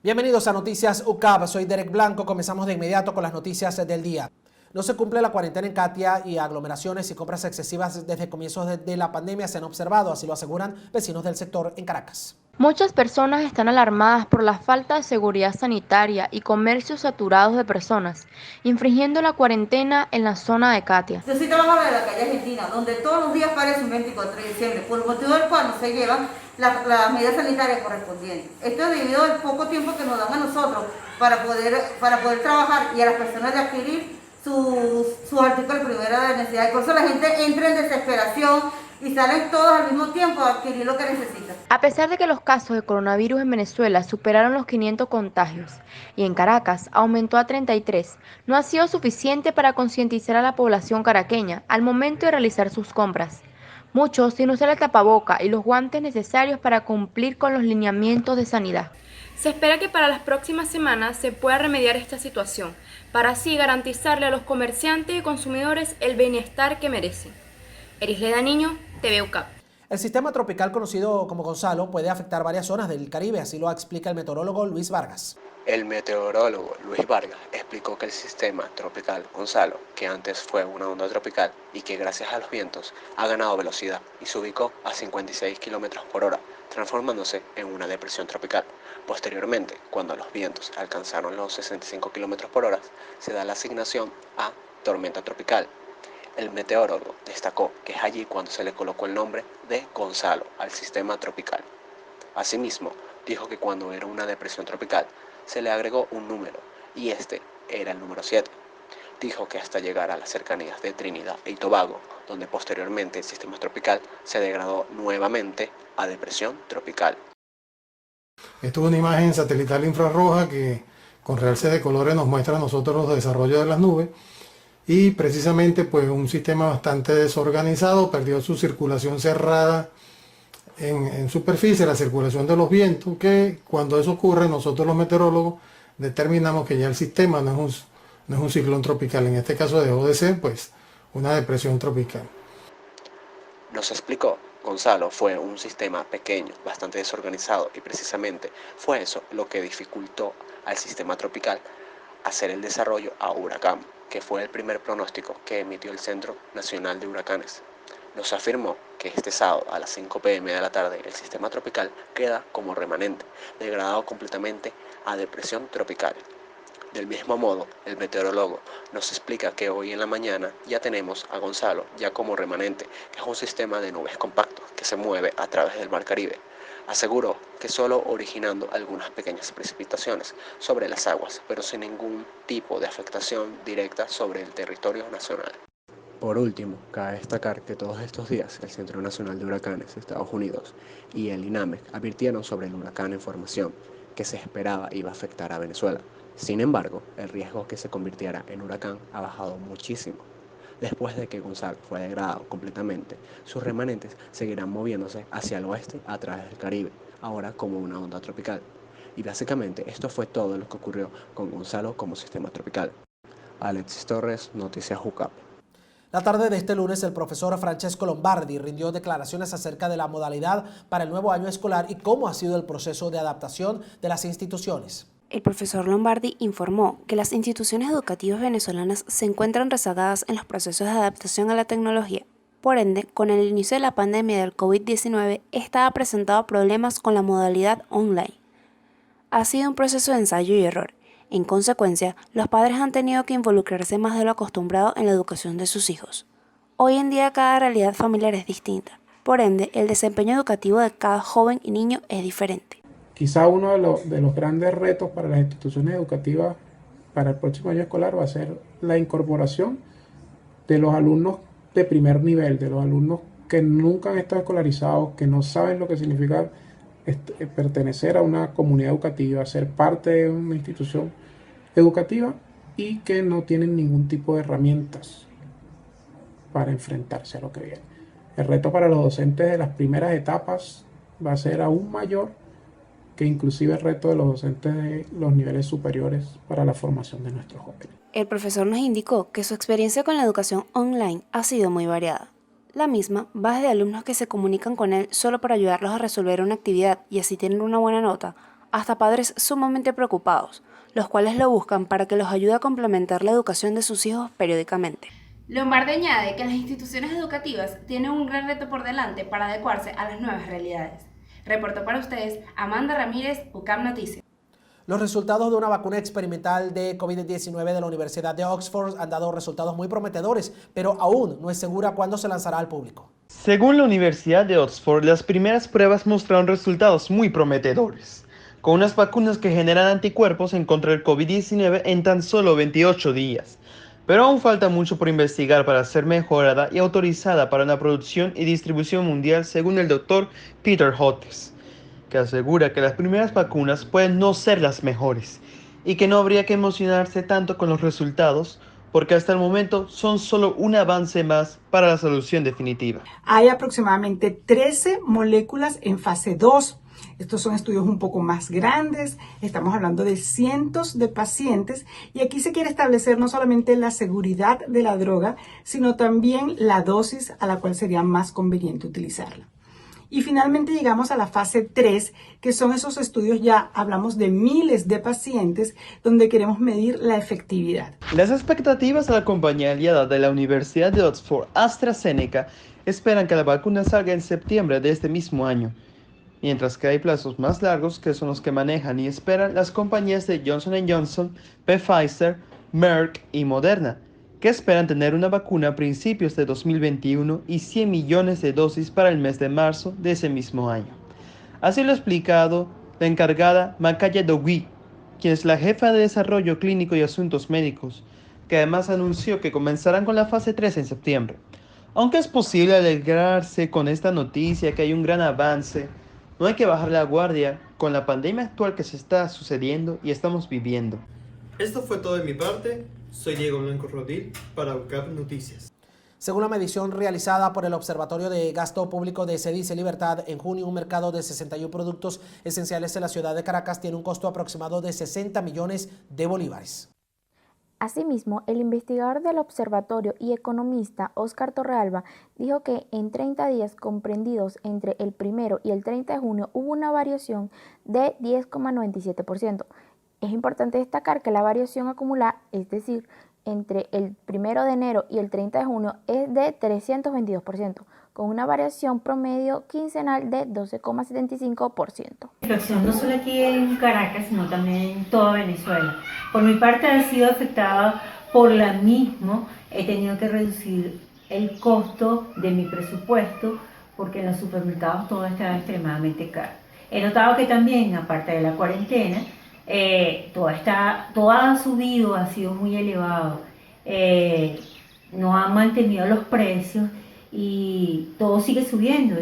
Bienvenidos a Noticias UCAP, soy Derek Blanco, comenzamos de inmediato con las noticias del día. No se cumple la cuarentena en Catia y aglomeraciones y compras excesivas desde comienzos de la pandemia se han observado, así lo aseguran vecinos del sector en Caracas. Muchas personas están alarmadas por la falta de seguridad sanitaria y comercios saturados de personas, infringiendo la cuarentena en la zona de Catia. Yo soy trabajadora de la calle Argentina, donde todos los días parece un 24 de diciembre, por motivo del cual no se llevan las medidas sanitarias correspondientes. Esto es debido al poco tiempo que nos dan a nosotros para poder trabajar y a las personas de adquirir sus artículos de primera necesidad. Y por eso la gente entra en desesperación y salen todos al mismo tiempo a adquirir lo que necesitan. A pesar de que los casos de coronavirus en Venezuela superaron los 500 contagios y en Caracas aumentó a 33, no ha sido suficiente para concientizar a la población caraqueña al momento de realizar sus compras. Muchos sin usar el tapaboca y los guantes necesarios para cumplir con los lineamientos de sanidad. Se espera que para las próximas semanas se pueda remediar esta situación, para así garantizarle a los comerciantes y consumidores el bienestar que merecen. Erisleda Niño, TV UCAP. El sistema tropical conocido como Gonzalo puede afectar varias zonas del Caribe, así lo explica el meteorólogo Luis Vargas. El meteorólogo Luis Vargas explicó que el sistema tropical Gonzalo, que antes fue una onda tropical y que gracias a los vientos ha ganado velocidad y se ubicó a 56 km por hora, transformándose en una depresión tropical. Posteriormente, cuando los vientos alcanzaron los 65 km por hora, se da la asignación a tormenta tropical. El meteorólogo destacó que es allí cuando se le colocó el nombre de Gonzalo al sistema tropical. Asimismo, dijo que cuando era una depresión tropical, se le agregó un número, y este era el número 7. Dijo que hasta llegar a las cercanías de Trinidad y Tobago, donde posteriormente el sistema tropical se degradó nuevamente a depresión tropical. Esto es una imagen satelital infrarroja que con realces de colores nos muestra a nosotros los desarrollos de las nubes y precisamente pues un sistema bastante desorganizado, perdió su circulación cerrada en superficie, la circulación de los vientos, que cuando eso ocurre nosotros los meteorólogos determinamos que ya el sistema no es un ciclón tropical, en este caso dejó de ser pues una depresión tropical. Nos explicó, Gonzalo fue un sistema pequeño, bastante desorganizado y precisamente fue eso lo que dificultó al sistema tropical hacer el desarrollo a huracán, que fue el primer pronóstico que emitió el Centro Nacional de Huracanes. Nos afirmó que este sábado a las 5 p.m. de la tarde el sistema tropical queda como remanente, degradado completamente a depresión tropical. Del mismo modo, el meteorólogo nos explica que hoy en la mañana ya tenemos a Gonzalo ya como remanente, que es un sistema de nubes compactos que se mueve a través del Mar Caribe. Aseguró que solo originando algunas pequeñas precipitaciones sobre las aguas, pero sin ningún tipo de afectación directa sobre el territorio nacional. Por último, cabe destacar que todos estos días el Centro Nacional de Huracanes de Estados Unidos y el INAMEC advirtieron sobre el huracán en formación que se esperaba iba a afectar a Venezuela. Sin embargo, el riesgo que se convirtiera en huracán ha bajado muchísimo. Después de que Gonzalo fue degradado completamente, sus remanentes seguirán moviéndose hacia el oeste a través del Caribe, ahora como una onda tropical. Y básicamente esto fue todo lo que ocurrió con Gonzalo como sistema tropical. Alexis Torres, Noticias UCAP. La tarde de este lunes, el profesor Francesco Lombardi rindió declaraciones acerca de la modalidad para el nuevo año escolar y cómo ha sido el proceso de adaptación de las instituciones. El profesor Lombardi informó que las instituciones educativas venezolanas se encuentran rezagadas en los procesos de adaptación a la tecnología. Por ende, con el inicio de la pandemia del COVID-19, esta ha presentado problemas con la modalidad online. Ha sido un proceso de ensayo y error. En consecuencia, los padres han tenido que involucrarse más de lo acostumbrado en la educación de sus hijos. Hoy en día cada realidad familiar es distinta. Por ende, el desempeño educativo de cada joven y niño es diferente. Quizá uno de los grandes retos para las instituciones educativas para el próximo año escolar va a ser la incorporación de los alumnos de primer nivel, de los alumnos que nunca han estado escolarizados, que no saben lo que significa pertenecer a una comunidad educativa, ser parte de una institución educativa y que no tienen ningún tipo de herramientas para enfrentarse a lo que viene. El reto para los docentes de las primeras etapas va a ser aún mayor que inclusive el reto de los docentes de los niveles superiores para la formación de nuestros jóvenes. El profesor nos indicó que su experiencia con la educación online ha sido muy variada. La misma va desde alumnos que se comunican con él solo para ayudarlos a resolver una actividad y así tener una buena nota, hasta padres sumamente preocupados, los cuales lo buscan para que los ayude a complementar la educación de sus hijos periódicamente. Lombardi añade que las instituciones educativas tienen un gran reto por delante para adecuarse a las nuevas realidades. Reportó para ustedes Amanda Ramírez, UCAM Noticias. Los resultados de una vacuna experimental de COVID-19 de la Universidad de Oxford han dado resultados muy prometedores, pero aún no es segura cuándo se lanzará al público. Según la Universidad de Oxford, las primeras pruebas mostraron resultados muy prometedores, con unas vacunas que generan anticuerpos en contra del COVID-19 en tan solo 28 días. Pero aún falta mucho por investigar para ser mejorada y autorizada para una producción y distribución mundial, según el Dr. Peter Hotez, que asegura que las primeras vacunas pueden no ser las mejores y que no habría que emocionarse tanto con los resultados, porque hasta el momento son solo un avance más para la solución definitiva. Hay aproximadamente 13 moléculas en fase 2. Estos son estudios un poco más grandes, estamos hablando de cientos de pacientes y aquí se quiere establecer no solamente la seguridad de la droga, sino también la dosis a la cual sería más conveniente utilizarla. Y finalmente llegamos a la fase 3, que son esos estudios, ya hablamos de miles de pacientes, donde queremos medir la efectividad. Las expectativas de la compañía aliada de la Universidad de Oxford, AstraZeneca, esperan que la vacuna salga en septiembre de este mismo año, mientras que hay plazos más largos que son los que manejan y esperan las compañías de Johnson & Johnson, Pfizer, Merck y Moderna, que esperan tener una vacuna a principios de 2021 y 100 millones de dosis para el mes de marzo de ese mismo año. Así lo ha explicado la encargada Makaya Dogui, quien es la jefa de Desarrollo Clínico y Asuntos Médicos, que además anunció que comenzarán con la fase 3 en septiembre. Aunque es posible alegrarse con esta noticia que hay un gran avance, no hay que bajar la guardia con la pandemia actual que se está sucediendo y estamos viviendo. Esto fue todo de mi parte. Soy Diego Blanco Rodil para UCAM Noticias. Según la medición realizada por el Observatorio de Gasto Público de Cedice Libertad, en junio un mercado de 61 productos esenciales en la ciudad de Caracas tiene un costo aproximado de 60 millones de bolívares. Asimismo, el investigador del observatorio y economista Óscar Torrealba dijo que en 30 días comprendidos entre el 1 y el 30 de junio hubo una variación de 10,97%. Es importante destacar que la variación acumulada, es decir, entre el 1 de enero y el 30 de junio, es de 322%, con una variación promedio quincenal de 12,75%. La inflación no solo aquí en Caracas, sino también en toda Venezuela. Por mi parte, ha sido afectada por la misma. He tenido que reducir el costo de mi presupuesto porque en los supermercados todo está extremadamente caro. He notado que también, aparte de la cuarentena, todo ha subido, ha sido muy elevado, no han mantenido los precios y todo sigue subiendo.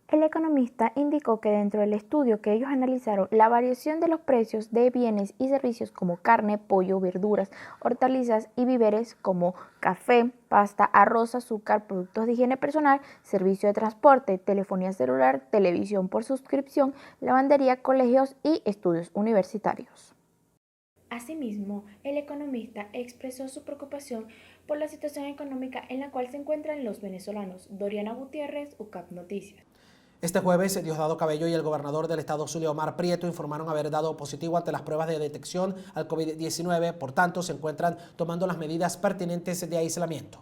El economista indicó que dentro del estudio que ellos analizaron, la variación de los precios de bienes y servicios como carne, pollo, verduras, hortalizas y víveres como café, pasta, arroz, azúcar, productos de higiene personal, servicio de transporte, telefonía celular, televisión por suscripción, lavandería, colegios y estudios universitarios. Asimismo, el economista expresó su preocupación por la situación económica en la cual se encuentran los venezolanos. Doriana Gutiérrez, UCAP Noticias. Este jueves, Diosdado Cabello y el gobernador del estado Zulia, Omar Prieto, informaron haber dado positivo ante las pruebas de detección al COVID-19, por tanto, se encuentran tomando las medidas pertinentes de aislamiento.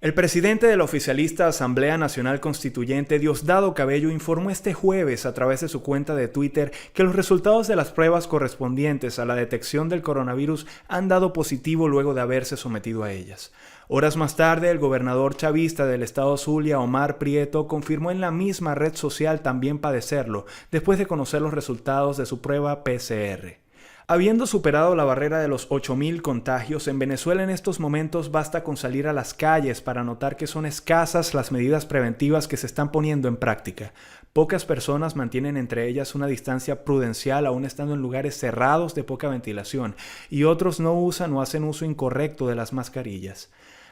El presidente de la oficialista Asamblea Nacional Constituyente, Diosdado Cabello, informó este jueves a través de su cuenta de Twitter que los resultados de las pruebas correspondientes a la detección del coronavirus han dado positivo luego de haberse sometido a ellas. Horas más tarde, el gobernador chavista del estado Zulia, Omar Prieto, confirmó en la misma red social también padecerlo, después de conocer los resultados de su prueba PCR. Habiendo superado la barrera de los 8.000 contagios, en Venezuela en estos momentos basta con salir a las calles para notar que son escasas las medidas preventivas que se están poniendo en práctica. Pocas personas mantienen entre ellas una distancia prudencial aún estando en lugares cerrados de poca ventilación, y otros no usan o hacen uso incorrecto de las mascarillas.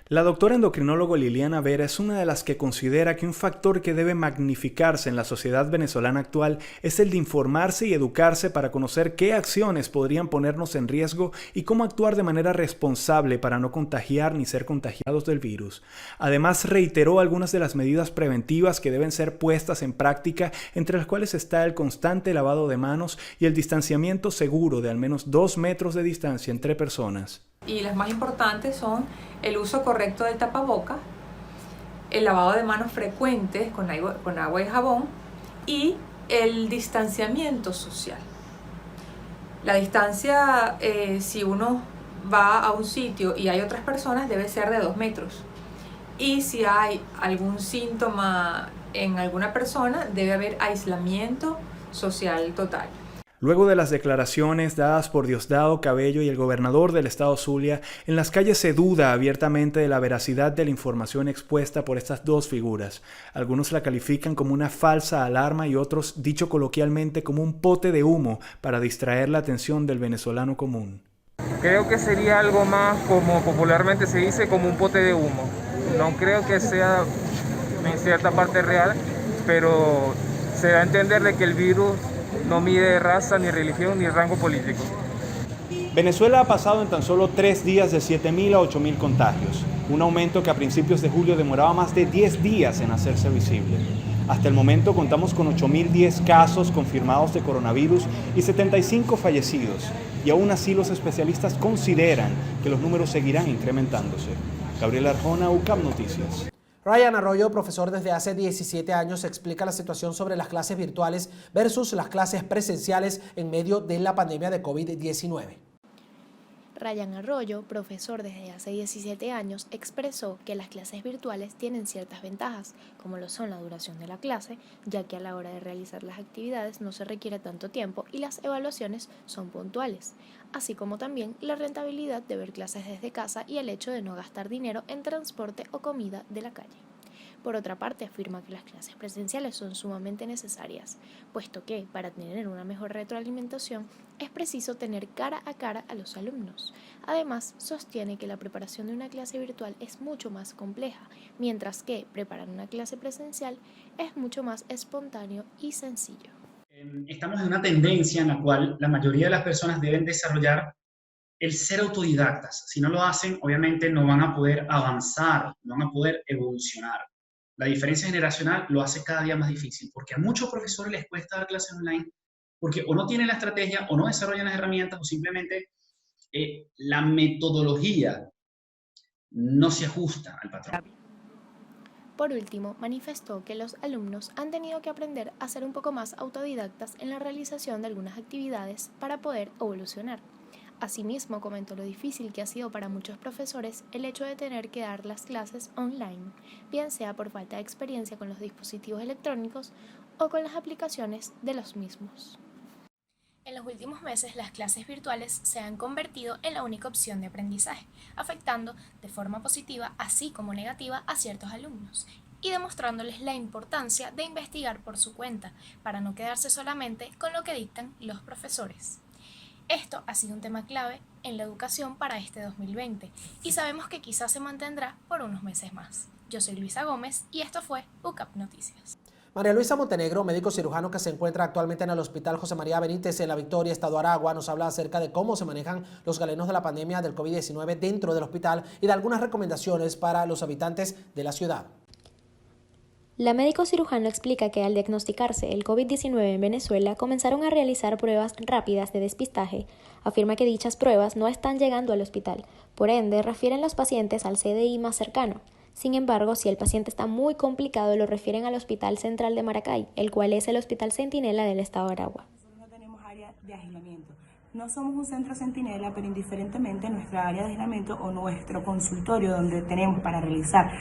La doctora endocrinólogo Liliana Vera es una de las que considera que un factor que debe magnificarse en la sociedad venezolana actual es el de informarse y educarse para conocer qué acciones podrían ponernos en riesgo y cómo actuar de manera responsable para no contagiar ni ser contagiados del virus. Además, reiteró algunas de las medidas preventivas que deben ser puestas en práctica, entre las cuales está el constante lavado de manos y el distanciamiento seguro de al menos 2 metros de distancia entre personas. Y las más importantes son el uso correcto del tapaboca, el lavado de manos frecuentes con agua y jabón y el distanciamiento social. La distancia, si uno va a un sitio y hay otras personas, debe ser de 2 metros. Y si hay algún síntoma en alguna persona, debe haber aislamiento social total. Luego de las declaraciones dadas por Diosdado Cabello y el gobernador del estado Zulia, en las calles se duda abiertamente de la veracidad de la información expuesta por estas dos figuras. Algunos la califican como una falsa alarma y otros, dicho coloquialmente, como un pote de humo para distraer la atención del venezolano común. Creo que sería algo más, como popularmente se dice, como un pote de humo. No creo que sea en cierta parte real, pero se da a entender de que el virus no mide raza, ni religión, ni rango político. Venezuela ha pasado en tan solo 3 días de 7.000 a 8.000 contagios, un aumento que a principios de julio demoraba más de 10 días en hacerse visible. Hasta el momento contamos con 8.010 casos confirmados de coronavirus y 75 fallecidos, y aún así los especialistas consideran que los números seguirán incrementándose. Gabriel Arjona, UCAP Noticias. Ryan Arroyo, profesor desde hace 17 años, explica la situación sobre las clases virtuales versus las clases presenciales en medio de la pandemia de COVID-19. Ryan Arroyo, profesor desde hace 17 años, expresó que las clases virtuales tienen ciertas ventajas, como lo son la duración de la clase, ya que a la hora de realizar las actividades no se requiere tanto tiempo y las evaluaciones son puntuales, así como también la rentabilidad de ver clases desde casa y el hecho de no gastar dinero en transporte o comida de la calle. Por otra parte, afirma que las clases presenciales son sumamente necesarias, puesto que, para tener una mejor retroalimentación, es preciso tener cara a cara a los alumnos. Además, sostiene que la preparación de una clase virtual es mucho más compleja, mientras que preparar una clase presencial es mucho más espontáneo y sencillo. Estamos en una tendencia en la cual la mayoría de las personas deben desarrollar el ser autodidactas. Si no lo hacen, obviamente no van a poder avanzar, no van a poder evolucionar. La diferencia generacional lo hace cada día más difícil, porque a muchos profesores les cuesta dar clases online, porque o no tienen la estrategia, o no desarrollan las herramientas, o simplemente la metodología no se ajusta al patrón. Por último, manifestó que los alumnos han tenido que aprender a ser un poco más autodidactas en la realización de algunas actividades para poder evolucionar. Asimismo, comentó lo difícil que ha sido para muchos profesores el hecho de tener que dar las clases online, bien sea por falta de experiencia con los dispositivos electrónicos o con las aplicaciones de los mismos. En los últimos meses, las clases virtuales se han convertido en la única opción de aprendizaje, afectando de forma positiva así como negativa a ciertos alumnos y demostrándoles la importancia de investigar por su cuenta para no quedarse solamente con lo que dictan los profesores. Esto ha sido un tema clave en la educación para este 2020 y sabemos que quizás se mantendrá por unos meses más. Yo soy Luisa Gómez y esto fue UCAP Noticias. María Luisa Montenegro, médico cirujano que se encuentra actualmente en el Hospital José María Benítez en La Victoria, Estado Aragua, nos habla acerca de cómo se manejan los galenos de la pandemia del COVID-19 dentro del hospital y de algunas recomendaciones para los habitantes de la ciudad. La médico cirujano explica que al diagnosticarse el COVID-19 en Venezuela comenzaron a realizar pruebas rápidas de despistaje. Afirma que dichas pruebas no están llegando al hospital, por ende refieren los pacientes al CDI más cercano. Sin embargo, si el paciente está muy complicado, lo refieren al Hospital Central de Maracay, el cual es el Hospital Centinela del Estado de Aragua. Nosotros no tenemos área de aislamiento. No somos un centro centinela, pero indiferentemente nuestra área de aislamiento o nuestro consultorio donde tenemos para realizar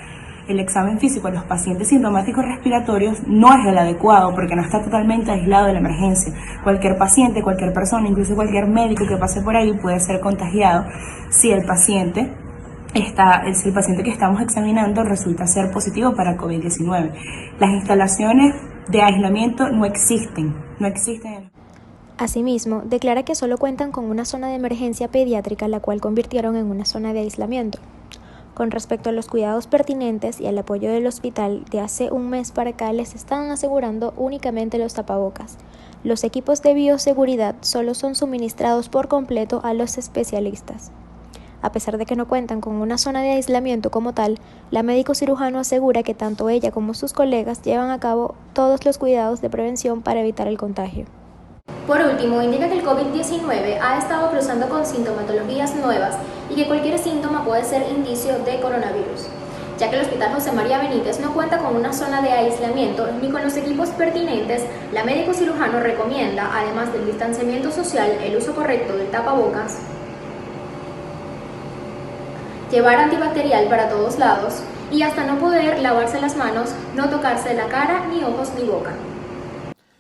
el examen físico a los pacientes sintomáticos respiratorios no es el adecuado porque no está totalmente aislado de la emergencia. Cualquier paciente, cualquier persona, incluso cualquier médico que pase por ahí puede ser contagiado si el paciente que estamos examinando resulta ser positivo para COVID-19. Las instalaciones de aislamiento no existen. Asimismo, declara que solo cuentan con una zona de emergencia pediátrica, la cual convirtieron en una zona de aislamiento. Con respecto a los cuidados pertinentes y al apoyo del hospital, de hace un mes para acá les están asegurando únicamente los tapabocas. Los equipos de bioseguridad solo son suministrados por completo a los especialistas. A pesar de que no cuentan con una zona de aislamiento como tal, la médico cirujano asegura que tanto ella como sus colegas llevan a cabo todos los cuidados de prevención para evitar el contagio. Por último, indica que el COVID-19 ha estado cruzando con sintomatologías nuevas y que cualquier síntoma puede ser indicio de coronavirus, ya que el Hospital José María Benítez no cuenta con una zona de aislamiento ni con los equipos pertinentes. La médico cirujano recomienda, además del distanciamiento social, el uso correcto del tapabocas, llevar antibacterial para todos lados y hasta no poder lavarse las manos, no tocarse la cara, ni ojos ni boca.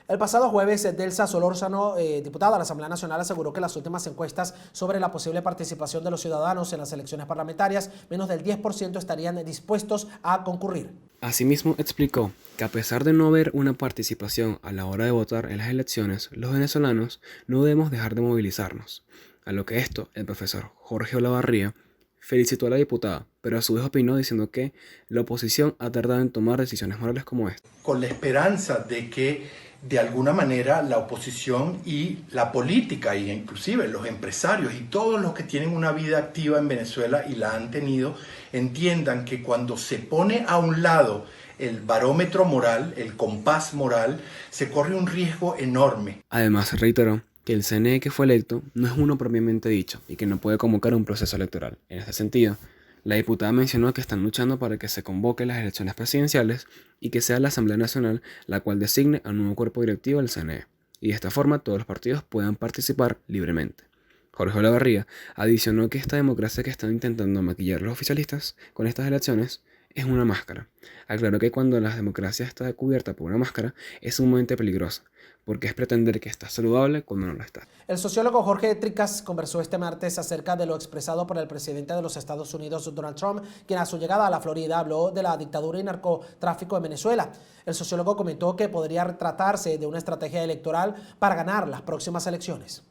El pasado jueves, Delsa Solórzano, diputada de la Asamblea Nacional, aseguró que las últimas encuestas sobre la posible participación de los ciudadanos en las elecciones parlamentarias, menos del 10% estarían dispuestos a concurrir. Asimismo, explicó que a pesar de no haber una participación a la hora de votar en las elecciones, los venezolanos no debemos dejar de movilizarnos. A lo que el profesor Jorge Olavarría felicitó a la diputada, pero a su vez opinó diciendo que la oposición ha tardado en tomar decisiones morales como esta. Con la esperanza de que de alguna manera la oposición y la política, e inclusive los empresarios y todos los que tienen una vida activa en Venezuela y la han tenido, entiendan que cuando se pone a un lado el barómetro moral, el compás moral, se corre un riesgo enorme. Además, reiteró que el CNE que fue electo no es uno propiamente dicho y que no puede convocar un proceso electoral. En este sentido, la diputada mencionó que están luchando para que se convoquen las elecciones presidenciales y que sea la Asamblea Nacional la cual designe al nuevo cuerpo directivo del CNE, y de esta forma todos los partidos puedan participar libremente. Jorge Olavarría adicionó que esta democracia que están intentando maquillar los oficialistas con estas elecciones es una máscara. Aclaró que cuando la democracia está cubierta por una máscara es sumamente peligrosa, porque es pretender que está saludable cuando no lo está. El sociólogo Jorge Tricas conversó este martes acerca de lo expresado por el presidente de los Estados Unidos, Donald Trump, quien a su llegada a la Florida habló de la dictadura y narcotráfico en Venezuela. El sociólogo comentó que podría tratarse de una estrategia electoral para ganar las próximas elecciones.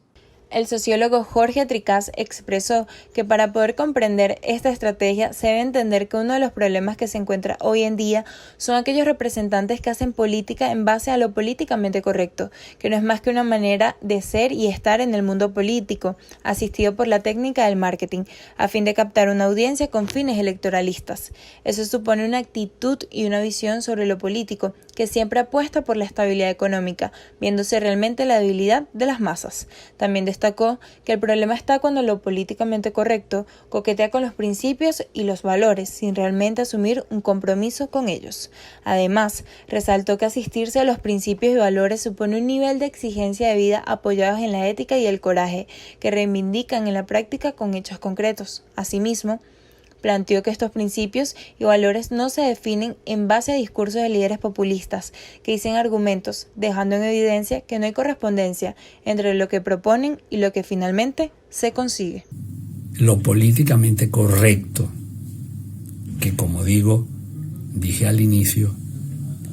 El sociólogo Jorge Tricas expresó que para poder comprender esta estrategia se debe entender que uno de los problemas que se encuentra hoy en día son aquellos representantes que hacen política en base a lo políticamente correcto, que no es más que una manera de ser y estar en el mundo político, asistido por la técnica del marketing, a fin de captar una audiencia con fines electoralistas. Eso supone una actitud y una visión sobre lo político que siempre apuesta por la estabilidad económica, viéndose realmente la debilidad de las masas. También destacó que el problema está cuando lo políticamente correcto coquetea con los principios y los valores sin realmente asumir un compromiso con ellos. Además, resaltó que asistirse a los principios y valores supone un nivel de exigencia de vida apoyados en la ética y el coraje que reivindican en la práctica con hechos concretos. Asimismo, planteó que estos principios y valores no se definen en base a discursos de líderes populistas que dicen argumentos, dejando en evidencia que no hay correspondencia entre lo que proponen y lo que finalmente se consigue. Lo políticamente correcto, que como dije al inicio,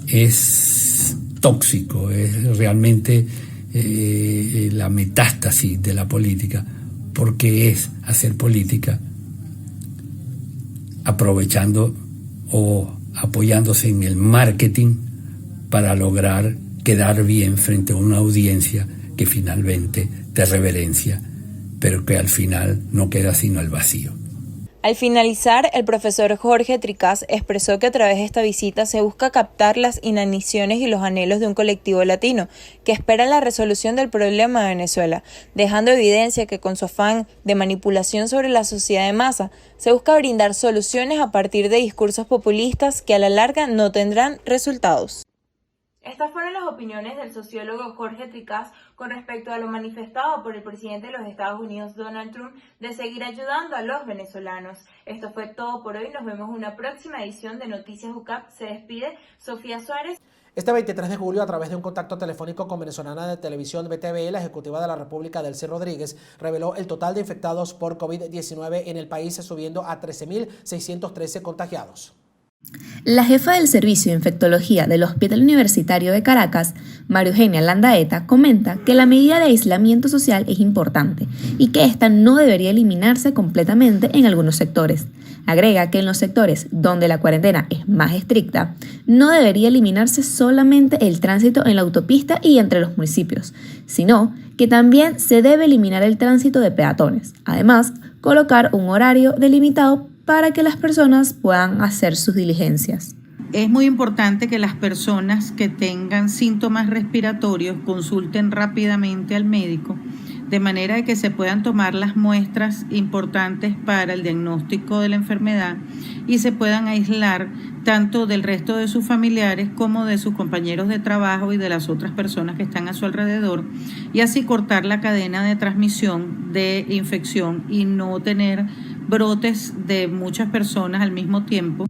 es tóxico, es realmente la metástasis de la política, porque es hacer política aprovechando o apoyándose en el marketing para lograr quedar bien frente a una audiencia que finalmente te reverencia, pero que al final no queda sino el vacío. Al finalizar, el profesor Jorge Tricas expresó que a través de esta visita se busca captar las inaniciones y los anhelos de un colectivo latino que espera la resolución del problema de Venezuela, dejando evidencia que con su afán de manipulación sobre la sociedad de masa se busca brindar soluciones a partir de discursos populistas que a la larga no tendrán resultados. Estas fueron las opiniones del sociólogo Jorge Tricas con respecto a lo manifestado por el presidente de los Estados Unidos, Donald Trump, de seguir ayudando a los venezolanos. Esto fue todo por hoy. Nos vemos en una próxima edición de Noticias UCAP. Se despide Sofía Suárez. Este 23 de julio, a través de un contacto telefónico con venezolana de televisión BTV, la ejecutiva de la República, Delcy Rodríguez, reveló el total de infectados por COVID-19 en el país, subiendo a 13.613 contagiados. La jefa del Servicio de Infectología del Hospital Universitario de Caracas, María Eugenia Landaeta, comenta que la medida de aislamiento social es importante y que esta no debería eliminarse completamente en algunos sectores. Agrega que en los sectores donde la cuarentena es más estricta, no debería eliminarse solamente el tránsito en la autopista y entre los municipios, sino que también se debe eliminar el tránsito de peatones. Además, colocar un horario delimitado para que las personas puedan hacer sus diligencias. Es muy importante que las personas que tengan síntomas respiratorios consulten rápidamente al médico, de manera que se puedan tomar las muestras importantes para el diagnóstico de la enfermedad y se puedan aislar tanto del resto de sus familiares como de sus compañeros de trabajo y de las otras personas que están a su alrededor, y así cortar la cadena de transmisión de infección y no tener brotes de muchas personas al mismo tiempo.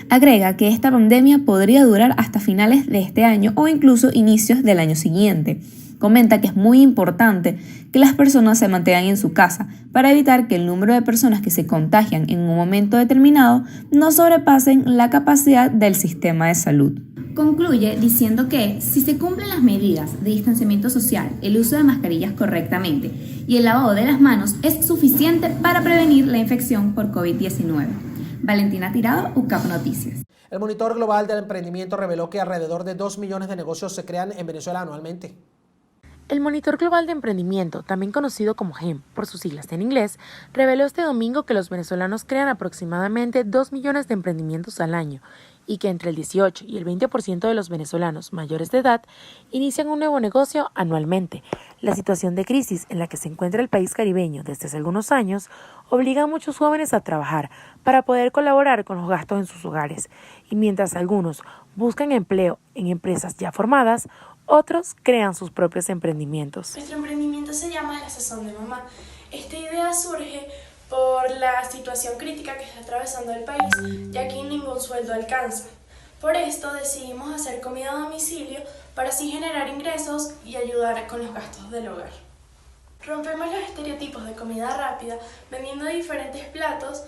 Agrega que esta pandemia podría durar hasta finales de este año o incluso inicios del año siguiente. Comenta que es muy importante que las personas se mantengan en su casa para evitar que el número de personas que se contagian en un momento determinado no sobrepasen la capacidad del sistema de salud. Concluye diciendo que si se cumplen las medidas de distanciamiento social, el uso de mascarillas correctamente y el lavado de las manos es suficiente para prevenir la infección por COVID-19. Valentina Tirado, UCAP Noticias. El Monitor Global del Emprendimiento reveló que alrededor de 2 millones de negocios se crean en Venezuela anualmente. El Monitor Global de Emprendimiento, también conocido como GEM por sus siglas en inglés, reveló este domingo que los venezolanos crean aproximadamente 2 millones de emprendimientos al año y que entre el 18 y el 20% de los venezolanos mayores de edad inician un nuevo negocio anualmente. La situación de crisis en la que se encuentra el país caribeño desde hace algunos años obliga a muchos jóvenes a trabajar para poder colaborar con los gastos en sus hogares, y mientras algunos buscan empleo en empresas ya formadas, otros crean sus propios emprendimientos. Nuestro emprendimiento se llama La Sazón de Mamá. Esta idea surge por la situación crítica que está atravesando el país, ya que ningún sueldo alcanza. Por esto decidimos hacer comida a domicilio para así generar ingresos y ayudar con los gastos del hogar. Rompemos los estereotipos de comida rápida vendiendo diferentes platos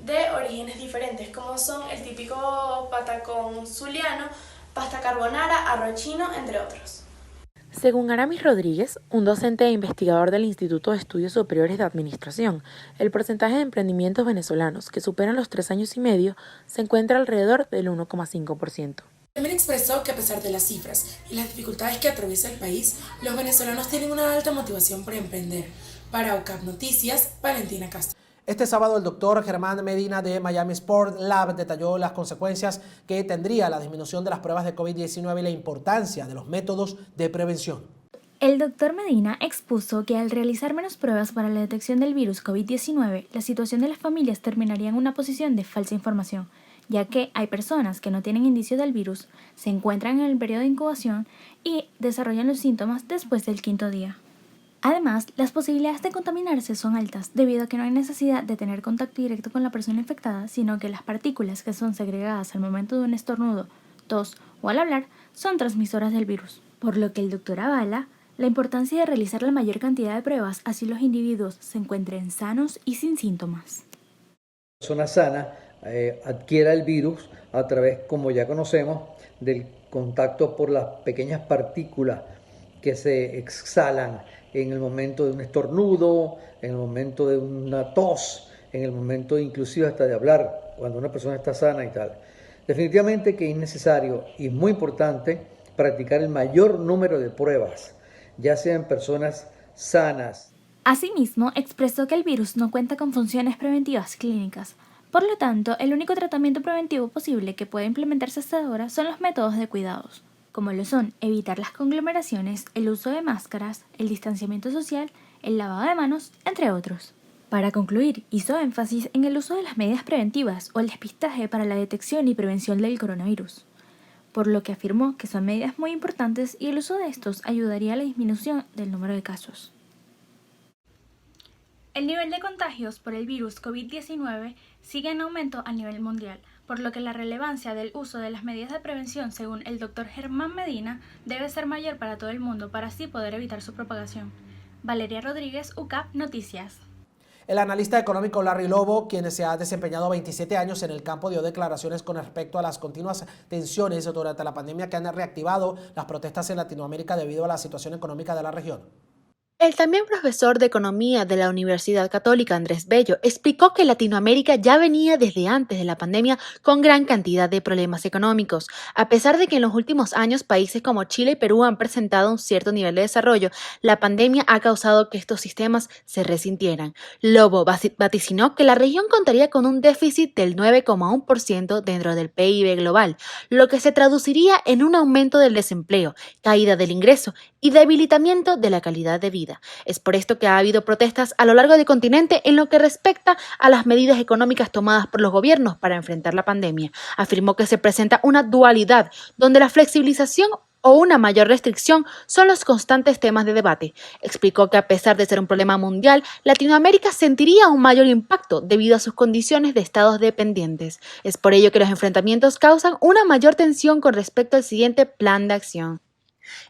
de orígenes diferentes, como son el típico patacón zuliano, pasta carbonara, arroz chino, entre otros. Según Aramis Rodríguez, un docente e investigador del Instituto de Estudios Superiores de Administración, el porcentaje de emprendimientos venezolanos que superan los 3 años y medio se encuentra alrededor del 1,5%. También expresó que a pesar de las cifras y las dificultades que atraviesa el país, los venezolanos tienen una alta motivación por emprender. Para UCAP Noticias, Valentina Castro. Este sábado el doctor Germán Medina de Miami Sport Lab detalló las consecuencias que tendría la disminución de las pruebas de COVID-19 y la importancia de los métodos de prevención. El doctor Medina expuso que al realizar menos pruebas para la detección del virus COVID-19, la situación de las familias terminaría en una posición de falsa información, ya que hay personas que no tienen indicios del virus, se encuentran en el periodo de incubación y desarrollan los síntomas después del 5º día. Además, las posibilidades de contaminarse son altas debido a que no hay necesidad de tener contacto directo con la persona infectada, sino que las partículas que son segregadas al momento de un estornudo, tos o al hablar son transmisoras del virus, por lo que el doctor avala la importancia de realizar la mayor cantidad de pruebas así los individuos se encuentren sanos y sin síntomas. La persona sana adquiera el virus a través, como ya conocemos, del contacto por las pequeñas partículas que se exhalan en el momento de un estornudo, en el momento de una tos, en el momento inclusive hasta de hablar, cuando una persona está sana y tal. Definitivamente que es necesario y muy importante practicar el mayor número de pruebas, ya sean personas sanas. Asimismo, expresó que el virus no cuenta con funciones preventivas clínicas. Por lo tanto, el único tratamiento preventivo posible que puede implementarse hasta ahora son los métodos de cuidados, como lo son evitar las conglomeraciones, el uso de máscaras, el distanciamiento social, el lavado de manos, entre otros. Para concluir, hizo énfasis en el uso de las medidas preventivas o el despistaje para la detección y prevención del coronavirus, por lo que afirmó que son medidas muy importantes y el uso de estos ayudaría a la disminución del número de casos. El nivel de contagios por el virus COVID-19 sigue en aumento a nivel mundial, por lo que la relevancia del uso de las medidas de prevención, según el doctor Germán Medina, debe ser mayor para todo el mundo para así poder evitar su propagación. Valeria Rodríguez, UCAP Noticias. El analista económico Larry Lobo, quien se ha desempeñado 27 años en el campo, dio declaraciones con respecto a las continuas tensiones durante la pandemia que han reactivado las protestas en Latinoamérica debido a la situación económica de la región. El también profesor de Economía de la Universidad Católica Andrés Bello explicó que Latinoamérica ya venía desde antes de la pandemia con gran cantidad de problemas económicos. A pesar de que en los últimos años países como Chile y Perú han presentado un cierto nivel de desarrollo, la pandemia ha causado que estos sistemas se resintieran. Lobo vaticinó que la región contaría con un déficit del 9,1% dentro del PIB global, lo que se traduciría en un aumento del desempleo, caída del ingreso y debilitamiento de la calidad de vida. Es por esto que ha habido protestas a lo largo del continente en lo que respecta a las medidas económicas tomadas por los gobiernos para enfrentar la pandemia. Afirmó que se presenta una dualidad donde la flexibilización o una mayor restricción son los constantes temas de debate. Explicó que a pesar de ser un problema mundial, Latinoamérica sentiría un mayor impacto debido a sus condiciones de estados dependientes. Es por ello que los enfrentamientos causan una mayor tensión con respecto al siguiente plan de acción.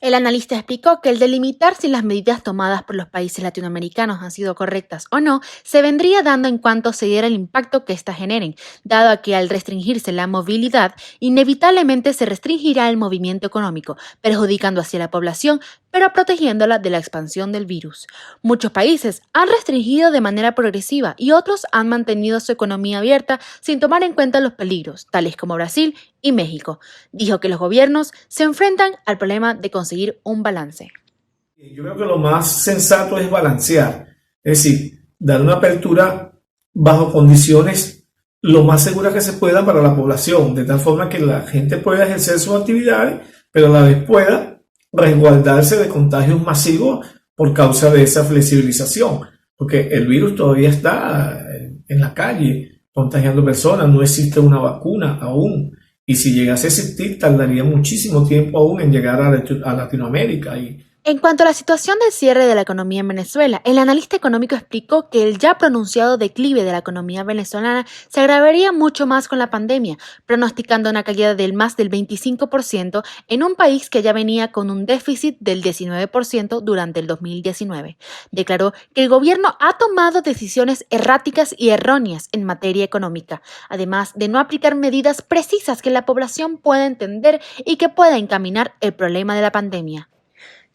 El analista explicó que el delimitar si las medidas tomadas por los países latinoamericanos han sido correctas o no se vendría dando en cuanto se diera el impacto que éstas generen, dado a que al restringirse la movilidad, inevitablemente se restringirá el movimiento económico, perjudicando así a la población, pero protegiéndola de la expansión del virus. Muchos países han restringido de manera progresiva y otros han mantenido su economía abierta sin tomar en cuenta los peligros, tales como Brasil y México. Dijo que los gobiernos se enfrentan al problema de conseguir un balance. Yo creo que lo más sensato es balancear, es decir, dar una apertura bajo condiciones lo más seguras que se pueda para la población, de tal forma que la gente pueda ejercer sus actividades, pero a la vez pueda resguardarse de contagios masivos por causa de esa flexibilización, porque el virus todavía está en la calle contagiando personas, no existe una vacuna aún, y si llegase a existir tardaría muchísimo tiempo aún en llegar a Latinoamérica. En cuanto a la situación del cierre de la economía en Venezuela, el analista económico explicó que el ya pronunciado declive de la economía venezolana se agravaría mucho más con la pandemia, pronosticando una caída del más del 25% en un país que ya venía con un déficit del 19% durante el 2019. Declaró que el gobierno ha tomado decisiones erráticas y erróneas en materia económica, además de no aplicar medidas precisas que la población pueda entender y que pueda encaminar el problema de la pandemia.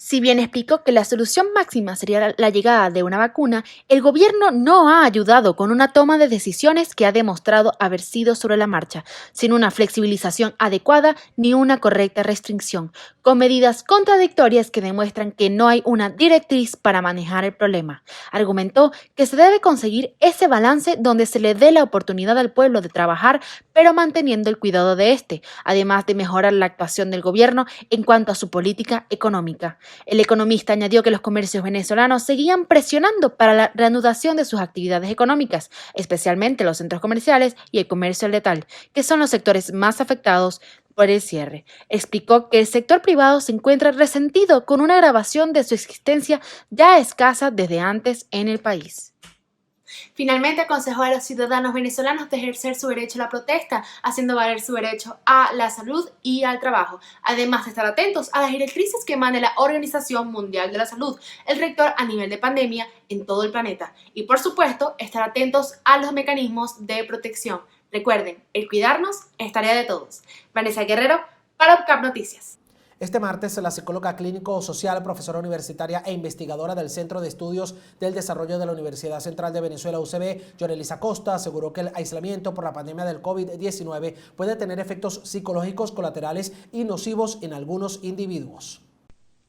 Si bien explicó que la solución máxima sería la llegada de una vacuna, el gobierno no ha ayudado con una toma de decisiones que ha demostrado haber sido sobre la marcha, sin una flexibilización adecuada ni una correcta restricción, con medidas contradictorias que demuestran que no hay una directriz para manejar el problema. Argumentó que se debe conseguir ese balance donde se le dé la oportunidad al pueblo de trabajar, pero manteniendo el cuidado de este, además de mejorar la actuación del gobierno en cuanto a su política económica. El economista añadió que los comercios venezolanos seguían presionando para la reanudación de sus actividades económicas, especialmente los centros comerciales y el comercio al detalle, que son los sectores más afectados por el cierre. Explicó que el sector privado se encuentra resentido con una agravación de su existencia ya escasa desde antes en el país. Finalmente, aconsejó a los ciudadanos venezolanos de ejercer su derecho a la protesta, haciendo valer su derecho a la salud y al trabajo, además de estar atentos a las directrices que emane la Organización Mundial de la Salud, el rector a nivel de pandemia en todo el planeta, y por supuesto, estar atentos a los mecanismos de protección. Recuerden, el cuidarnos es tarea de todos. Vanessa Guerrero, para UCAP Noticias. Este martes, la psicóloga clínico-social, profesora universitaria e investigadora del Centro de Estudios del Desarrollo de la Universidad Central de Venezuela, UCB, Yorelis Acosta, aseguró que el aislamiento por la pandemia del COVID-19 puede tener efectos psicológicos colaterales y nocivos en algunos individuos.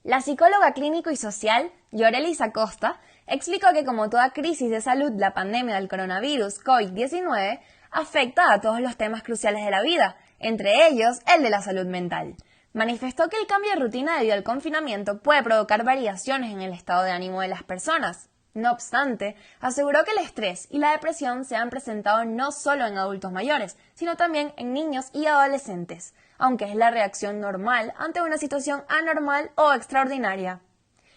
La psicóloga clínico y social, Yorelis Acosta, explicó que como toda crisis de salud, la pandemia del coronavirus COVID-19 afecta a todos los temas cruciales de la vida, entre ellos el de la salud mental. Manifestó que el cambio de rutina debido al confinamiento puede provocar variaciones en el estado de ánimo de las personas. No obstante, aseguró que el estrés y la depresión se han presentado no solo en adultos mayores, sino también en niños y adolescentes, aunque es la reacción normal ante una situación anormal o extraordinaria.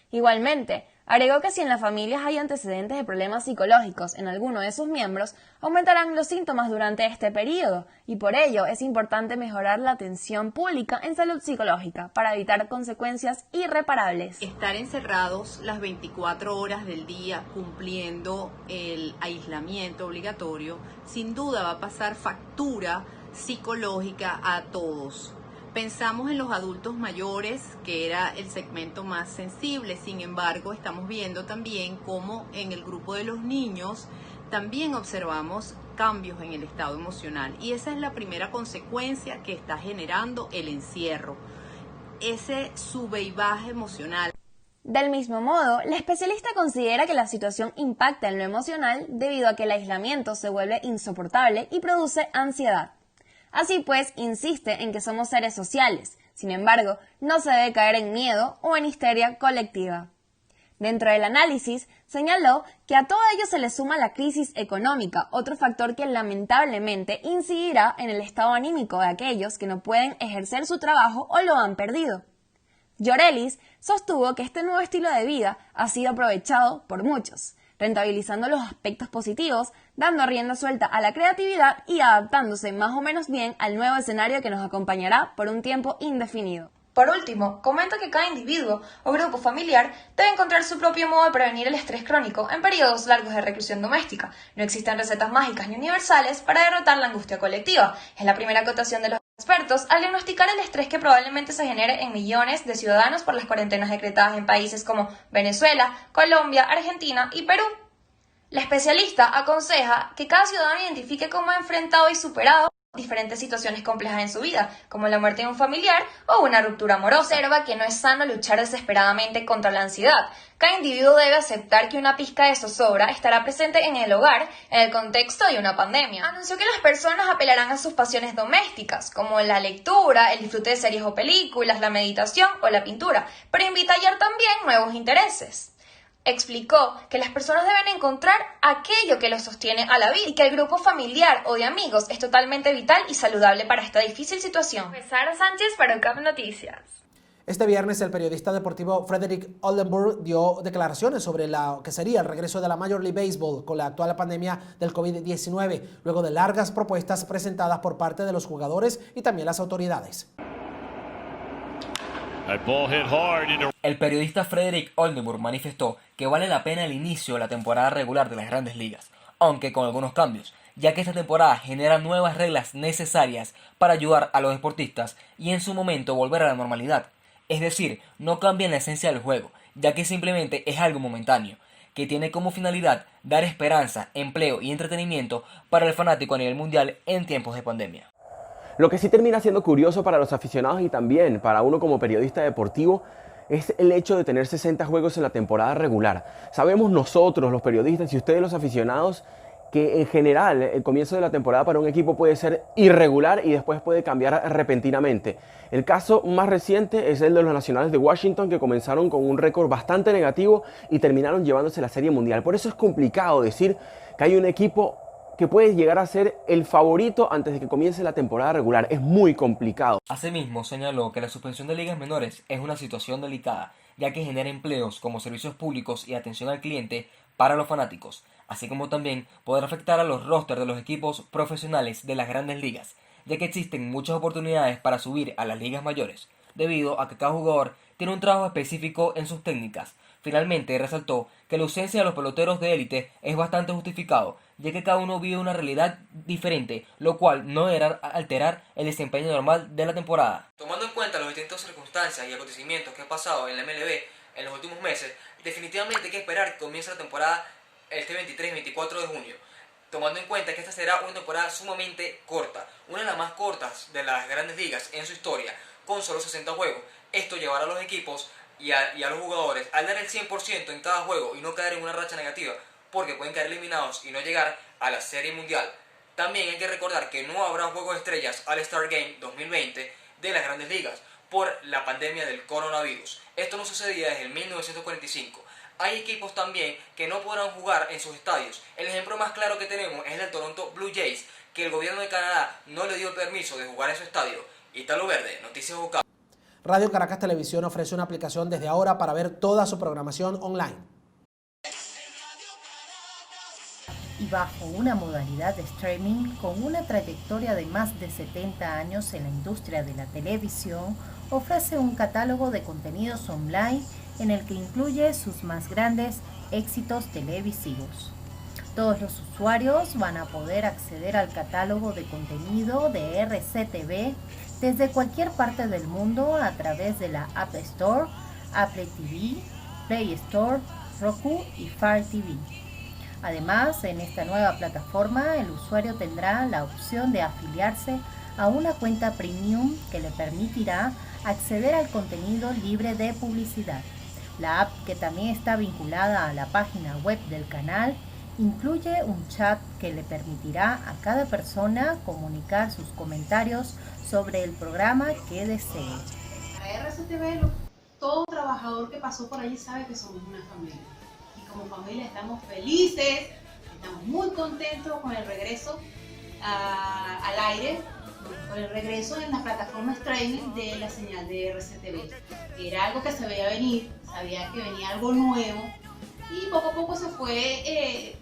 Igualmente, agregó que si en las familias hay antecedentes de problemas psicológicos en alguno de sus miembros, aumentarán los síntomas durante este periodo y por ello es importante mejorar la atención pública en salud psicológica para evitar consecuencias irreparables. Estar encerrados las 24 horas del día cumpliendo el aislamiento obligatorio sin duda va a pasar factura psicológica a todos. Pensamos en los adultos mayores, que era el segmento más sensible. Sin embargo, estamos viendo también cómo en el grupo de los niños también observamos cambios en el estado emocional. Y esa es la primera consecuencia que está generando el encierro, ese sube y baja emocional. Del mismo modo, la especialista considera que la situación impacta en lo emocional debido a que el aislamiento se vuelve insoportable y produce ansiedad. Así pues, insiste en que somos seres sociales, sin embargo, no se debe caer en miedo o en histeria colectiva. Dentro del análisis, señaló que a todo ello se le suma la crisis económica, otro factor que lamentablemente incidirá en el estado anímico de aquellos que no pueden ejercer su trabajo o lo han perdido. Yorelis sostuvo que este nuevo estilo de vida ha sido aprovechado por muchos, rentabilizando los aspectos positivos, dando rienda suelta a la creatividad y adaptándose más o menos bien al nuevo escenario que nos acompañará por un tiempo indefinido. Por último, comenta que cada individuo o grupo familiar debe encontrar su propio modo de prevenir el estrés crónico en periodos largos de reclusión doméstica. No existen recetas mágicas ni universales para derrotar la angustia colectiva. Es la primera acotación de los expertos al diagnosticar el estrés que probablemente se genere en millones de ciudadanos por las cuarentenas decretadas en países como Venezuela, Colombia, Argentina y Perú. La especialista aconseja que cada ciudadano identifique cómo ha enfrentado y superado diferentes situaciones complejas en su vida, como la muerte de un familiar o una ruptura amorosa. Observa que no es sano luchar desesperadamente contra la ansiedad. Cada individuo debe aceptar que una pizca de zozobra estará presente en el hogar en el contexto de una pandemia. Anunció que las personas apelarán a sus pasiones domésticas, como la lectura, el disfrute de series o películas, la meditación o la pintura, pero invita a hallar también nuevos intereses. Explicó que las personas deben encontrar aquello que los sostiene a la vida y que el grupo familiar o de amigos es totalmente vital y saludable para esta difícil situación. Sara Sánchez para UCAP Noticias. Este viernes el periodista deportivo Frederick Oldenburg dio declaraciones sobre lo que sería el regreso de la Major League Baseball con la actual pandemia del COVID-19, luego de largas propuestas presentadas por parte de los jugadores y también las autoridades. El periodista Frederick Oldenburg manifestó que vale la pena el inicio de la temporada regular de las Grandes Ligas, aunque con algunos cambios, ya que esta temporada genera nuevas reglas necesarias para ayudar a los deportistas y en su momento volver a la normalidad. Es decir, no cambian la esencia del juego, ya que simplemente es algo momentáneo, que tiene como finalidad dar esperanza, empleo y entretenimiento para el fanático a nivel mundial en tiempos de pandemia. Lo que sí termina siendo curioso para los aficionados y también para uno como periodista deportivo es el hecho de tener 60 juegos en la temporada regular. Sabemos nosotros, los periodistas y ustedes los aficionados, que en general el comienzo de la temporada para un equipo puede ser irregular y después puede cambiar repentinamente. El caso más reciente es el de los Nacionales de Washington, que comenzaron con un récord bastante negativo y terminaron llevándose la Serie Mundial. Por eso es complicado decir que hay un equipo que puede llegar a ser el favorito antes de que comience la temporada regular. Es muy complicado. Asimismo, señaló que la suspensión de ligas menores es una situación delicada, ya que genera empleos como servicios públicos y atención al cliente para los fanáticos, así como también podrá afectar a los rosters de los equipos profesionales de las Grandes Ligas, ya que existen muchas oportunidades para subir a las ligas mayores, debido a que cada jugador tiene un trabajo específico en sus técnicas. Finalmente, resaltó que la ausencia de los peloteros de élite es bastante justificado, ya que cada uno vive una realidad diferente, lo cual no deberá alterar el desempeño normal de la temporada. Tomando en cuenta las distintas circunstancias y acontecimientos que han pasado en la MLB en los últimos meses, definitivamente hay que esperar que comience la temporada este 23 y 24 de junio. Tomando en cuenta que esta será una temporada sumamente corta, una de las más cortas de las Grandes Ligas en su historia, con solo 60 juegos. Esto llevará a los equipos y a los jugadores al dar el 100% en cada juego y no caer en una racha negativa, porque pueden caer eliminados y no llegar a la Serie Mundial. También hay que recordar que no habrá Juegos de Estrellas All-Star Game 2020 de las Grandes Ligas por la pandemia del coronavirus. Esto no sucedía desde el 1945. Hay equipos también que no podrán jugar en sus estadios. El ejemplo más claro que tenemos es el de Toronto Blue Jays, que el gobierno de Canadá no le dio el permiso de jugar en su estadio. Italo Verde, Noticias UCAP. Radio Caracas Televisión ofrece una aplicación desde ahora para ver toda su programación online. Y bajo una modalidad de streaming con una trayectoria de más de 70 años en la industria de la televisión, ofrece un catálogo de contenidos online en el que incluye sus más grandes éxitos televisivos. Todos los usuarios van a poder acceder al catálogo de contenido de RCTV desde cualquier parte del mundo a través de la App Store, Apple TV, Play Store, Roku y Fire TV. Además, en esta nueva plataforma, el usuario tendrá la opción de afiliarse a una cuenta premium que le permitirá acceder al contenido libre de publicidad. La app, que también está vinculada a la página web del canal, incluye un chat que le permitirá a cada persona comunicar sus comentarios sobre el programa que desee. Para RCTV, todo trabajador que pasó por allí sabe que somos una familia. Y como familia estamos felices, estamos muy contentos con el regreso al aire, con el regreso en la plataforma streaming de la señal de RCTV. Era algo que se veía venir, sabía que venía algo nuevo y poco a poco se fue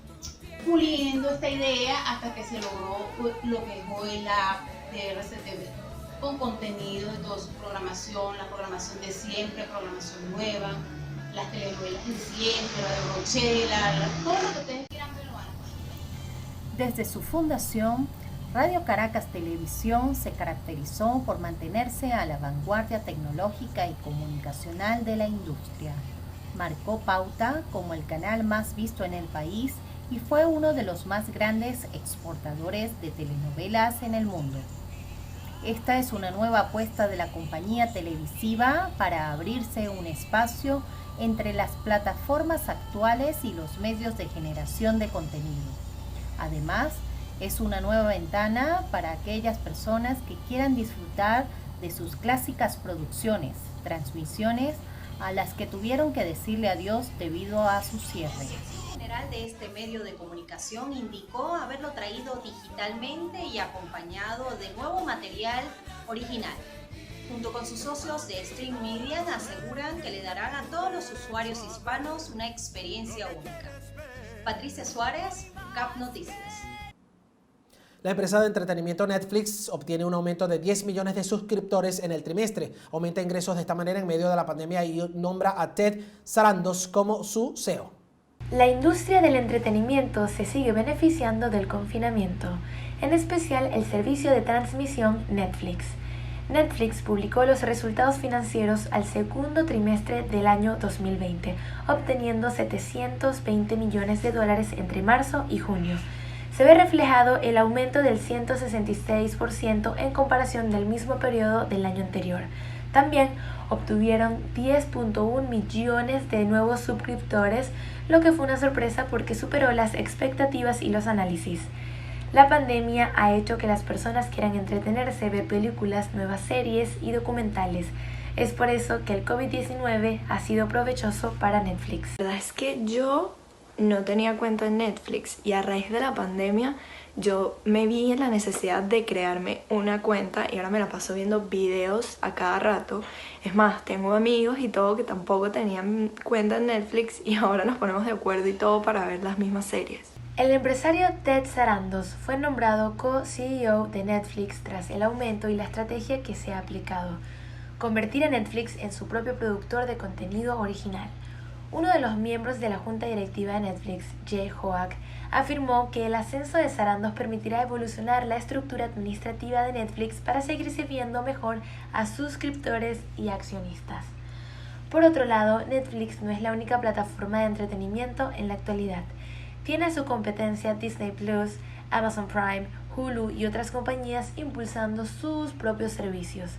puliendo esta idea hasta que se logró lo que es hoy la app de RCTV, con contenido de toda su programación, la programación de siempre, programación nueva, las telenovelas de siempre, la de Rochela, todo lo que ustedes quieran ver lo van a ver. Desde su fundación, Radio Caracas Televisión se caracterizó por mantenerse a la vanguardia tecnológica y comunicacional de la industria. Marcó pauta como el canal más visto en el país y fue uno de los más grandes exportadores de telenovelas en el mundo. Esta es una nueva apuesta de la compañía televisiva para abrirse un espacio entre las plataformas actuales y los medios de generación de contenido. Además, es una nueva ventana para aquellas personas que quieran disfrutar de sus clásicas producciones, transmisiones a las que tuvieron que decirle adiós debido a su cierre. De este medio de comunicación indicó haberlo traído digitalmente y acompañado de nuevo material original. Junto con sus socios de Stream Media aseguran que le darán a todos los usuarios hispanos una experiencia única. Patricia Suárez, UCAP Noticias. La empresa de entretenimiento Netflix obtiene un aumento de 10 millones de suscriptores en el trimestre. Aumenta ingresos de esta manera en medio de la pandemia y nombra a Ted Sarandos como su CEO. La industria del entretenimiento se sigue beneficiando del confinamiento, en especial el servicio de transmisión Netflix. Netflix publicó los resultados financieros al segundo trimestre del año 2020, obteniendo 720 millones de dólares entre marzo y junio. Se ve reflejado el aumento del 166% en comparación del mismo periodo del año anterior. También obtuvieron 10.1 millones de nuevos suscriptores, lo que fue una sorpresa porque superó las expectativas y los análisis. La pandemia ha hecho que las personas quieran entretenerse, ver películas, nuevas series y documentales. Es por eso que el COVID-19 ha sido provechoso para Netflix. La verdad es que yo no tenía cuenta en Netflix y a raíz de la pandemia yo me vi en la necesidad de crearme una cuenta y ahora me la paso viendo videos a cada rato. Es más, tengo amigos y todo que tampoco tenían cuenta en Netflix y ahora nos ponemos de acuerdo y todo para ver las mismas series. El empresario Ted Sarandos fue nombrado co-CEO de Netflix tras el aumento y la estrategia que se ha aplicado: convertir a Netflix en su propio productor de contenido original. Uno de los miembros de la junta directiva de Netflix, Jay Hoag, afirmó que el ascenso de Sarandos permitirá evolucionar la estructura administrativa de Netflix para seguir sirviendo mejor a suscriptores y accionistas. Por otro lado, Netflix no es la única plataforma de entretenimiento en la actualidad. Tiene a su competencia Disney Plus, Amazon Prime, Hulu y otras compañías impulsando sus propios servicios.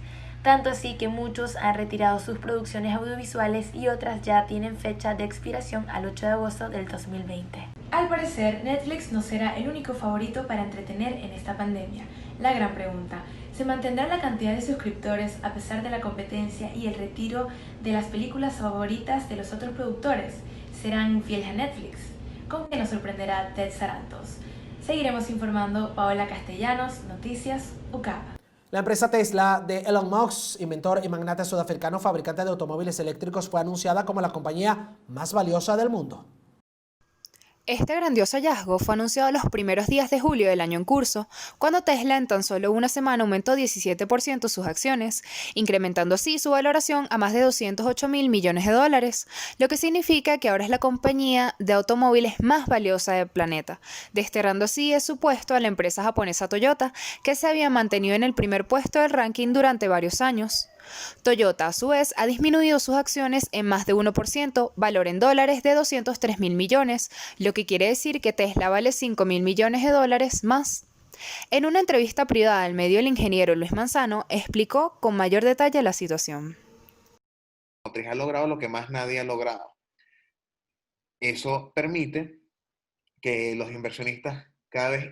Tanto así que muchos han retirado sus producciones audiovisuales y otras ya tienen fecha de expiración al 8 de agosto del 2020. Al parecer, Netflix no será el único favorito para entretener en esta pandemia. La gran pregunta: ¿se mantendrá la cantidad de suscriptores a pesar de la competencia y el retiro de las películas favoritas de los otros productores? ¿Serán fieles a Netflix? ¿Con qué nos sorprenderá Ted Sarandos? Seguiremos informando. Paola Castellanos, Noticias UCAP. La empresa Tesla de Elon Musk, inventor y magnate sudafricano fabricante de automóviles eléctricos, fue anunciada como la compañía más valiosa del mundo. Este grandioso hallazgo fue anunciado los primeros días de julio del año en curso, cuando Tesla en tan solo una semana aumentó 17% sus acciones, incrementando así su valoración a más de $208.000 millones, lo que significa que ahora es la compañía de automóviles más valiosa del planeta, desterrando así de su puesto a la empresa japonesa Toyota, que se había mantenido en el primer puesto del ranking durante varios años. Toyota, a su vez, ha disminuido sus acciones en más de 1%, valor en dólares de $203.000 millones, lo que quiere decir que Tesla vale $5.000 millones más. En una entrevista privada al medio, el ingeniero Luis Manzano explicó con mayor detalle la situación. Motriz ha logrado lo que más nadie ha logrado. Eso permite que los inversionistas cada vez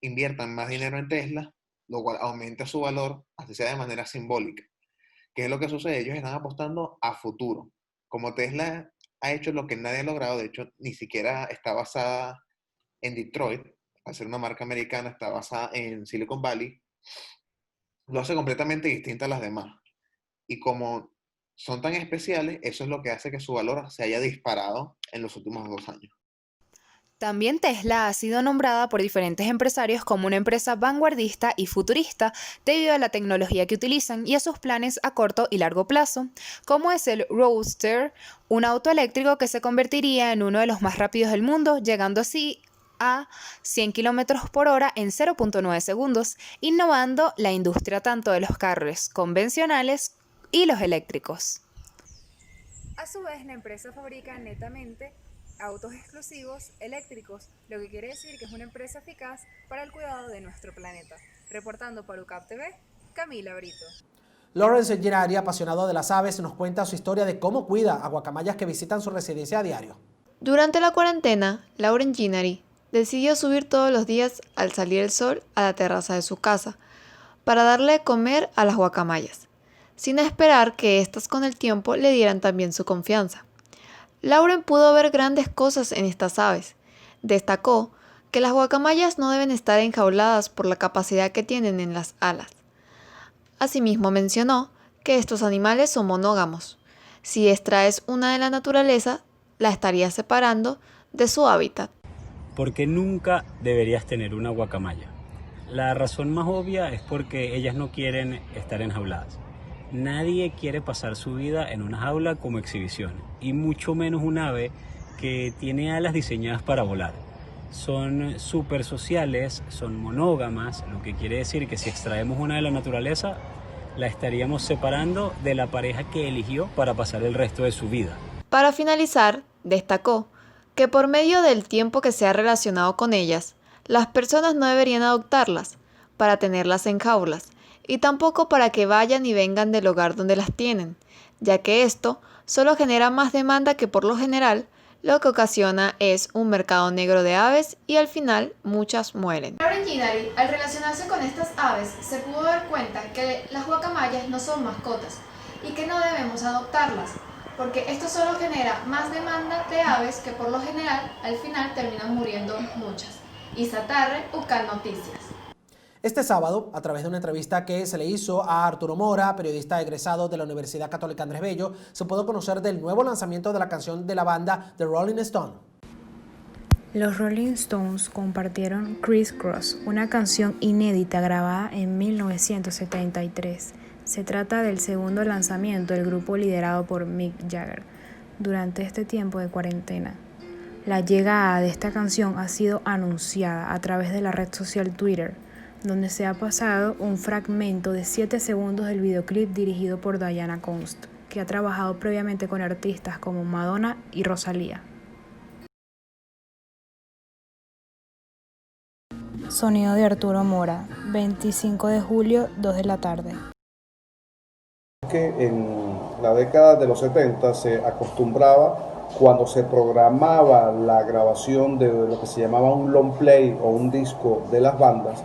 inviertan más dinero en Tesla, lo cual aumenta su valor, así sea de manera simbólica. ¿Qué es lo que sucede? Ellos están apostando a futuro. Como Tesla ha hecho lo que nadie ha logrado, de hecho, ni siquiera está basada en Detroit, al ser una marca americana, está basada en Silicon Valley, lo hace completamente distinta a las demás. Y como son tan especiales, eso es lo que hace que su valor se haya disparado en los últimos 2 años. También Tesla ha sido nombrada por diferentes empresarios como una empresa vanguardista y futurista debido a la tecnología que utilizan y a sus planes a corto y largo plazo, como es el Roadster, un auto eléctrico que se convertiría en uno de los más rápidos del mundo, llegando así a 100 km por hora en 0.9 segundos, innovando la industria tanto de los carros convencionales y los eléctricos. A su vez, la empresa fabrica netamente autos exclusivos eléctricos, lo que quiere decir que es una empresa eficaz para el cuidado de nuestro planeta. Reportando para UCAP TV, Camila Brito. Lawrence Girari, apasionado de las aves, nos cuenta su historia de cómo cuida a guacamayas que visitan su residencia a diario. Durante la cuarentena, Lauren Girari decidió subir todos los días al salir el sol a la terraza de su casa para darle de comer a las guacamayas, sin esperar que éstas con el tiempo le dieran también su confianza. Lauren pudo ver grandes cosas en estas aves. Destacó que las guacamayas no deben estar enjauladas por la capacidad que tienen en las alas. Asimismo mencionó que estos animales son monógamos. Si extraes una de la naturaleza, la estarías separando de su hábitat. Porque nunca deberías tener una guacamaya. La razón más obvia es porque ellas no quieren estar enjauladas. Nadie quiere pasar su vida en una jaula como exhibición, y mucho menos un ave que tiene alas diseñadas para volar. Son súper sociales, son monógamas, lo que quiere decir que si extraemos una de la naturaleza, la estaríamos separando de la pareja que eligió para pasar el resto de su vida. Para finalizar, destacó que por medio del tiempo que se ha relacionado con ellas, las personas no deberían adoptarlas para tenerlas en jaulas, y tampoco para que vayan y vengan del hogar donde las tienen, ya que esto solo genera más demanda que por lo general lo que ocasiona es un mercado negro de aves y al final muchas mueren. Lauren Girari, al relacionarse con estas aves, se pudo dar cuenta que las guacamayas no son mascotas y que no debemos adoptarlas, porque esto solo genera más demanda de aves que por lo general al final terminan muriendo muchas. Isa Tarre, UCAP Noticias. Este sábado, a través de una entrevista que se le hizo a Arturo Mora, periodista egresado de la Universidad Católica Andrés Bello, se pudo conocer del nuevo lanzamiento de la canción de la banda The Rolling Stones. Los Rolling Stones compartieron Criss Cross, una canción inédita grabada en 1973. Se trata del segundo lanzamiento del grupo liderado por Mick Jagger durante este tiempo de cuarentena. La llegada de esta canción ha sido anunciada a través de la red social Twitter, donde se ha pasado un fragmento de 7 segundos del videoclip dirigido por Diana Kunst, que ha trabajado previamente con artistas como Madonna y Rosalía. Sonido de Arturo Mora, 25 de julio, 2 de la tarde. Que en la década de los 70 se acostumbraba, cuando se programaba la grabación de lo que se llamaba un long play o un disco de las bandas,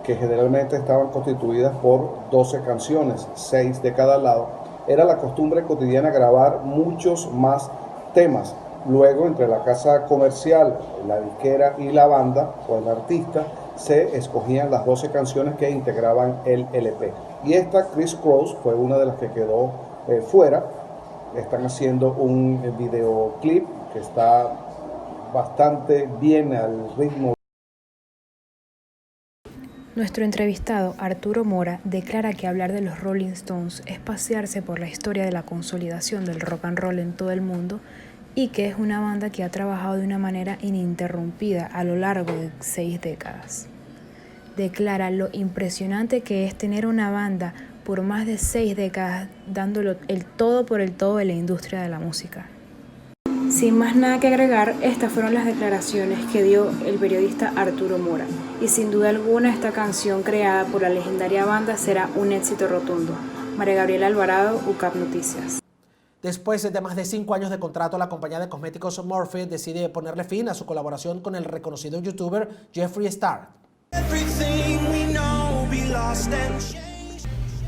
que generalmente estaban constituidas por 12 canciones, 6 de cada lado, era la costumbre cotidiana grabar muchos más temas. Luego, entre la casa comercial, la disquera y la banda o el artista, se escogían las 12 canciones que integraban el LP. Y esta, Criss Cross, fue una de las que quedó fuera. Están haciendo un videoclip que está bastante bien al ritmo. Nuestro entrevistado, Arturo Mora, declara que hablar de los Rolling Stones es pasearse por la historia de la consolidación del rock and roll en todo el mundo y que es una banda que ha trabajado de una manera ininterrumpida a lo largo de 6 décadas. Declara lo impresionante que es tener una banda por más de 6 décadas dándolo el todo por el todo de la industria de la música. Sin más nada que agregar, estas fueron las declaraciones que dio el periodista Arturo Mora. Y sin duda alguna esta canción creada por la legendaria banda será un éxito rotundo. María Gabriela Alvarado, UCAP Noticias. Después de más de 5 años de contrato, la compañía de cosméticos Morphe decide ponerle fin a su colaboración con el reconocido youtuber Jeffree Star.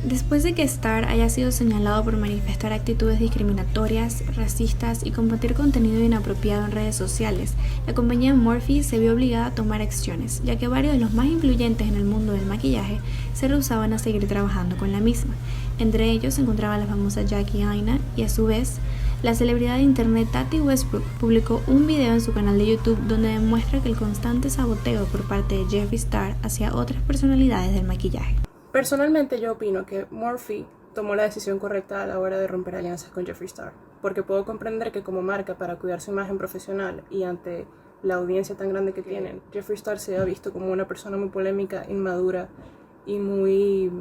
Después de que Star haya sido señalado por manifestar actitudes discriminatorias, racistas y compartir contenido inapropiado en redes sociales, la compañía Morphe se vio obligada a tomar acciones, ya que varios de los más influyentes en el mundo del maquillaje se rehusaban a seguir trabajando con la misma. Entre ellos se encontraba la famosa Jackie Aina y a su vez, la celebridad de internet Tati Westbrook publicó un video en su canal de YouTube donde demuestra que el constante saboteo por parte de Jeffree Star hacia otras personalidades del maquillaje. Personalmente yo opino que Morphe tomó la decisión correcta a la hora de romper alianzas con Jeffree Star, porque puedo comprender que como marca para cuidar su imagen profesional y ante la audiencia tan grande que tienen, Jeffree Star se ha visto como una persona muy polémica, inmadura y muy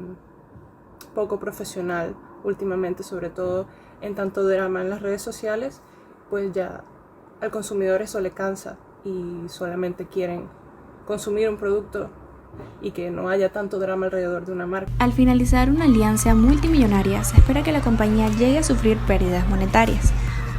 poco profesional últimamente, sobre todo en tanto drama en las redes sociales, pues ya al consumidor eso le cansa y solamente quieren consumir un producto y que no haya tanto drama alrededor de una marca. Al finalizar una alianza multimillonaria, se espera que la compañía llegue a sufrir pérdidas monetarias.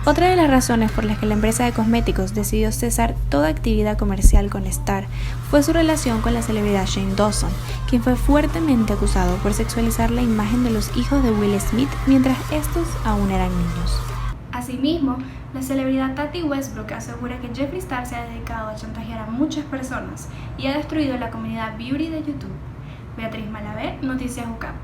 Otra de las razones por las que la empresa de cosméticos decidió cesar toda actividad comercial con Star fue su relación con la celebridad Shane Dawson, quien fue fuertemente acusado por sexualizar la imagen de los hijos de Will Smith mientras estos aún eran niños. Asimismo, la celebridad Tati Westbrook asegura que Jeffree Star se ha dedicado a chantajear a muchas personas y ha destruido la comunidad beauty de YouTube. Beatriz Malavé, Noticias UCAP.